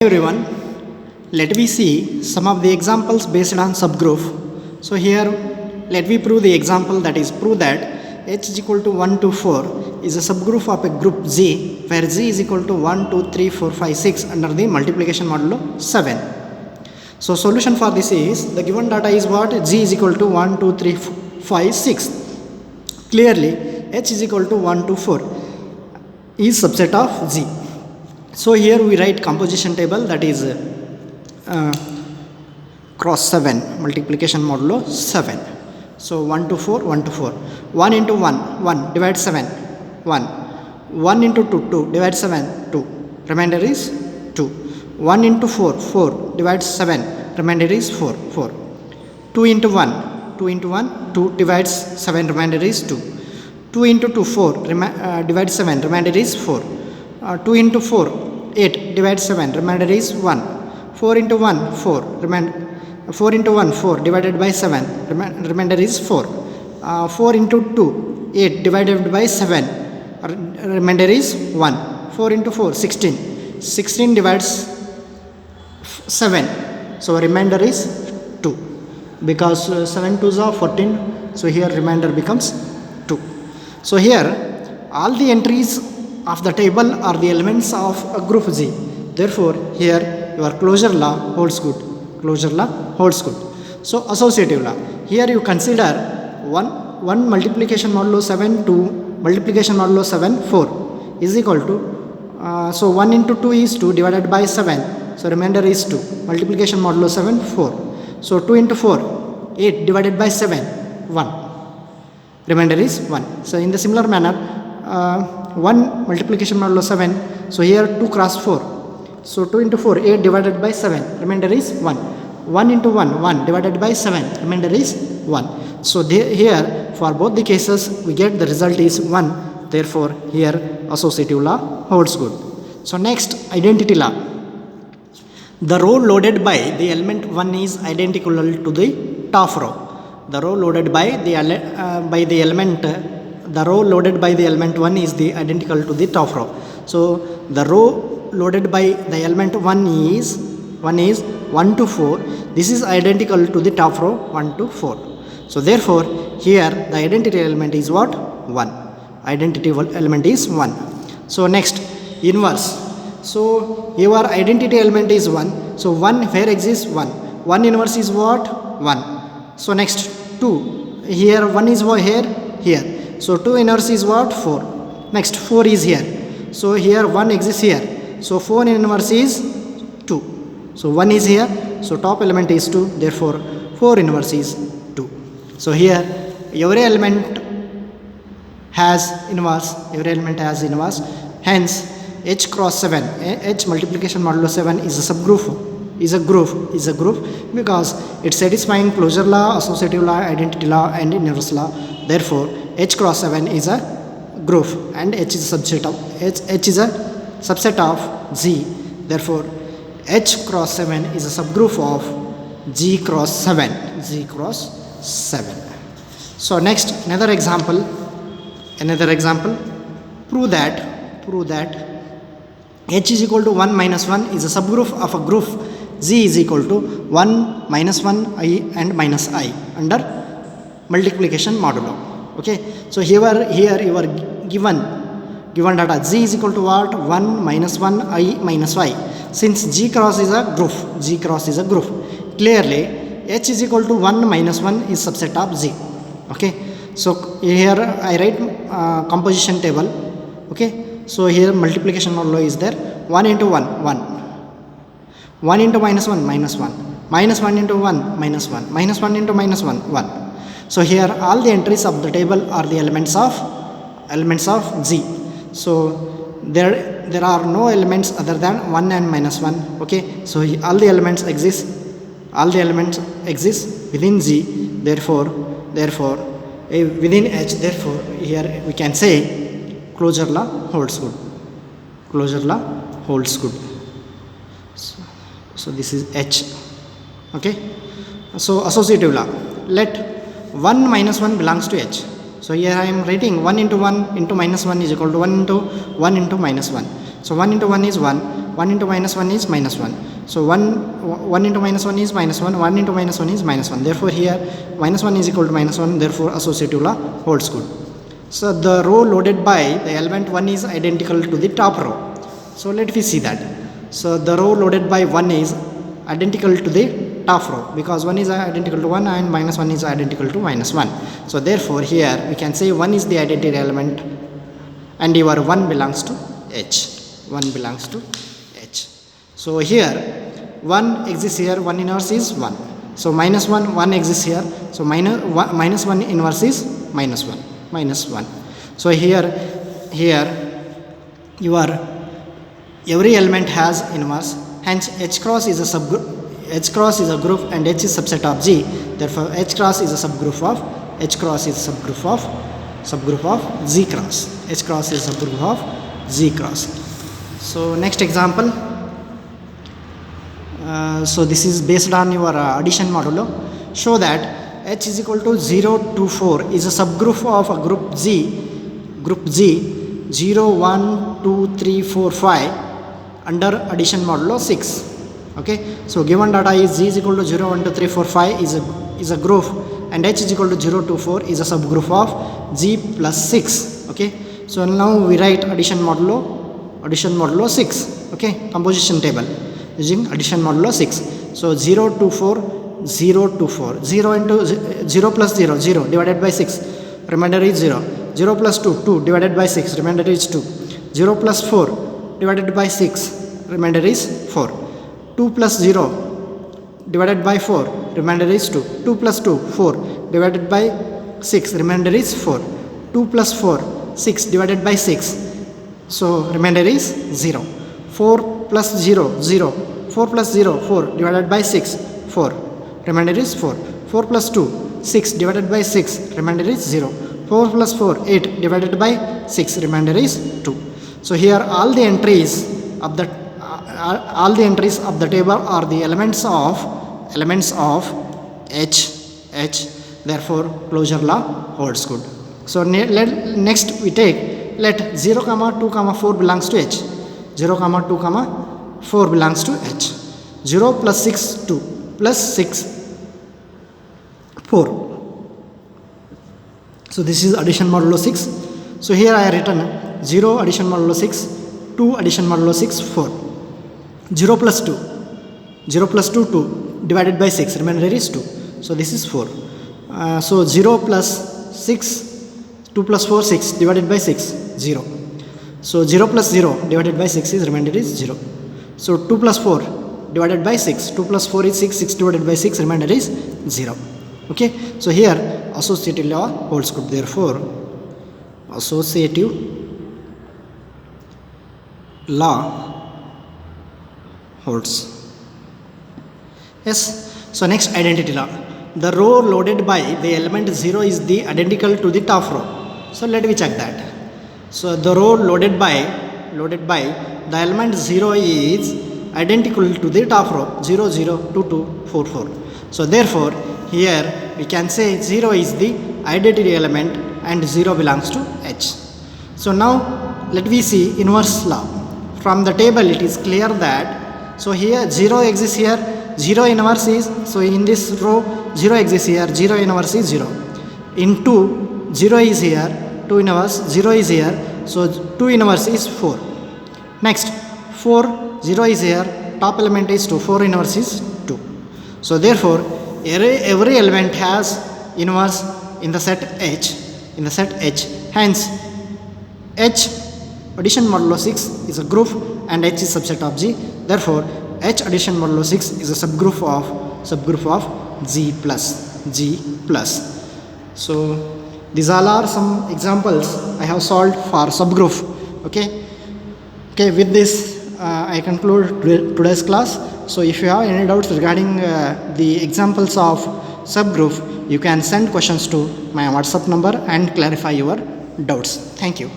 Everyone, let me see some of the examples based on subgroup. So here let me prove the example, that is prove that h is equal to 1 to 4 is a subgroup of a group Z where Z is equal to 1, 2, 3, 4, 5, 6 under the multiplication modulo 7. So solution for this is, the given data is what? G is equal to 1, 2, 3, 5, 6. Clearly h is equal to 1 to 4 is subset of Z. So here we write composition table, that is cross 7 multiplication modulo 7. So 1 to 4, 1 to 4. 1 into 1, 1 divide 7, 1. 1 into 2, 2 divide 7, 2. Remainder is 2. 1 into 4, 4 divides 7. Remainder is 4, 4. 2 into 1, 2 into 1, 2 divides 7. Remainder is 2. 2 into 2, 4 divides 7. Remainder is 4. 2 into 4, 8 divides 7, remainder is 1. 4 into 1, 4, 4 into 1, 4 divided by 7, remainder is 4. 4 into 2, 8 divided by 7, remainder is 1. 4 into 4, 16. 16 divides 7, so remainder is 2. Because 7 2s are 14, so here remainder becomes 2. So here all the entries of the table are the elements of a group Z. Therefore, here your closure law holds good. Closure law holds good. So, associative law. Here you consider 1 multiplication modulo 7 to multiplication modulo 7 4 is equal to, so 1 into 2 is 2 divided by 7. So, remainder is 2. Multiplication modulo 7 4. So, 2 into 4 8 divided by 7 1. Remainder is 1. So, in the similar manner, 1 multiplication modulo 7, so here 2 cross 4, so 2 into 4 8 divided by 7, remainder is 1. 1 into 1 1 divided by 7, remainder is 1. So here for both the cases we get the result is 1. Therefore here associative law holds good. So next, identity law. The row loaded by the element 1 is identical to the top row. The row loaded by the element the row loaded by the element 1 is the identical to the top row. So the row loaded by the element 1 is 1 to 4. This is identical to the top row 1 to 4. So therefore here the identity element is what? 1. Identity element is 1. So next, inverse. So your identity element is 1. So 1 where exists 1. 1 inverse is what? 1. So next 2. Here 1 is here. So 2 inverse is what? 4. Next 4 is here. So here 1 exists here. So 4 inverse is 2. So 1 is here. So top element is 2. Therefore 4 inverse is 2. So here every element has inverse. Hence h cross 7, h multiplication modulo 7 is a subgroup. Is a group because it's satisfying closure law, associative law, identity law and inverse law. Therefore h cross 7 is a group and h is a subset of Z. Therefore h cross 7 is a subgroup of G cross 7. So next, another example. Prove that h is equal to 1 minus 1 is a subgroup of a group Z is equal to 1 minus 1 I and minus I under multiplication modulo. Okay, so here you are given data Z is equal to what? 1 minus 1 I minus I. Since G cross is a group, clearly h is equal to 1 minus 1 is subset of Z. Okay, so here I write composition table. Okay, so here multiplication modulo is there. 1 into 1 1. 1 into minus 1 minus 1. Minus 1 into 1 minus 1. Minus 1 into minus 1 1. So here all the entries of the table are the elements of Z. So there are no elements other than 1 and minus 1. Okay, so all the elements exist within Z. Therefore within H. Therefore here we can say closure law holds good. So this is H. Okay, so associative law. Let 1 minus 1 belongs to H. So here I am writing 1 into 1 into minus 1 is equal to 1 into minus 1. So 1 into 1 is 1, 1 into minus 1 is minus 1. So 1 into minus 1 is minus 1, 1 into minus 1 is minus 1. Therefore here minus 1 is equal to minus 1, therefore associative law holds good. So the row loaded by the element 1 is identical to the top row. So let me see that. So the row loaded by 1 is identical to the top row, because 1 is identical to 1 and minus 1 is identical to minus 1. So therefore here we can say 1 is the identity element and your 1 belongs to H. 1 belongs to H. So here 1 exists here, 1 inverse is 1. So minus 1, 1 exists here. So minus 1 inverse is minus 1. Minus 1. So here your every element has inverse. Hence H cross is a subgroup. H cross is a group and H is subset of G. Therefore H cross is a subgroup of H cross is subgroup of Z cross. H cross is subgroup of Z cross. So next example. So this is based on your addition modulo. Show that H is equal to 0 to 4 is a subgroup of a group G 0, 1, 2, 3, 4, 5 under addition modulo 6. Okay, so given data is G is equal to 0, 1, 2, 3, 4, 5 is a group, and H is equal to 0 to 4 is a subgroup of G plus 6. Okay, so now we write addition modulo 6. Okay, composition table using addition modulo 6. So 0 to 4, 0 to 4, 0 into 0 plus 0, 0 divided by 6, remainder is 0. 0 plus 2, 2 divided by 6, remainder is 2. 0 plus 4 divided by 6, remainder is 4. 2 plus 0 divided by 4, remainder is 2. 2 plus 2, 4 divided by 6, remainder is 4. 2 plus 4, 6 divided by 6, so remainder is 0. 4 plus 0, 0. 4 plus 0, 4 divided by 6, 4. Remainder is 4. 4 plus 2, 6 divided by 6, remainder is 0. 4 plus 4, 8 divided by 6, remainder is 2. So here all the entries of the table are the elements of H. Therefore closure law holds good. So next we take, let 0, 2, 4 belongs to H. 0, 2, 4 belongs to H. 0 plus 6, 2 plus 6, 4. So this is addition modulo 6. So here I have written 0 addition modulo 6, 2 addition modulo 6, 4. 0 plus 2, 2 divided by 6, remainder is 2. So this is 4. So 0 plus 6, 2 plus 4, 6 divided by 6, 0. So 0 plus 0 divided by 6 is remainder is 0. So 2 plus 4 divided by 6, 2 plus 4 is 6, 6 divided by 6, remainder is 0. Okay, so here associative law holds good. Therefore associative law holds. Yes. So next, identity law. The row loaded by the element 0 is the identical to the top row. So let me check that. So the row loaded by the element 0 is identical to the top row 0, 0, 2, 2, 4, 4. So therefore here we can say 0 is the identity element and 0 belongs to H. So now let me see inverse law. From the table it is clear that, so here 0 exists here, 0 inverse is, so in this row 0 exists here, 0 inverse is 0. In 2, 0 is here, 2 inverse, 0 is here, so 2 inverse is 4. Next 4, 0 is here, top element is 2, 4 inverse is 2. So therefore every element has inverse in the set H. Hence H addition modulo 6 is a group and H is subset of G. Therefore H addition modulo 6 is a subgroup of G plus. So these all are some examples I have solved for subgroup. Okay, with this I conclude today's class. So if you have any doubts regarding the examples of subgroup, you can send questions to my WhatsApp number and clarify your doubts. Thank you.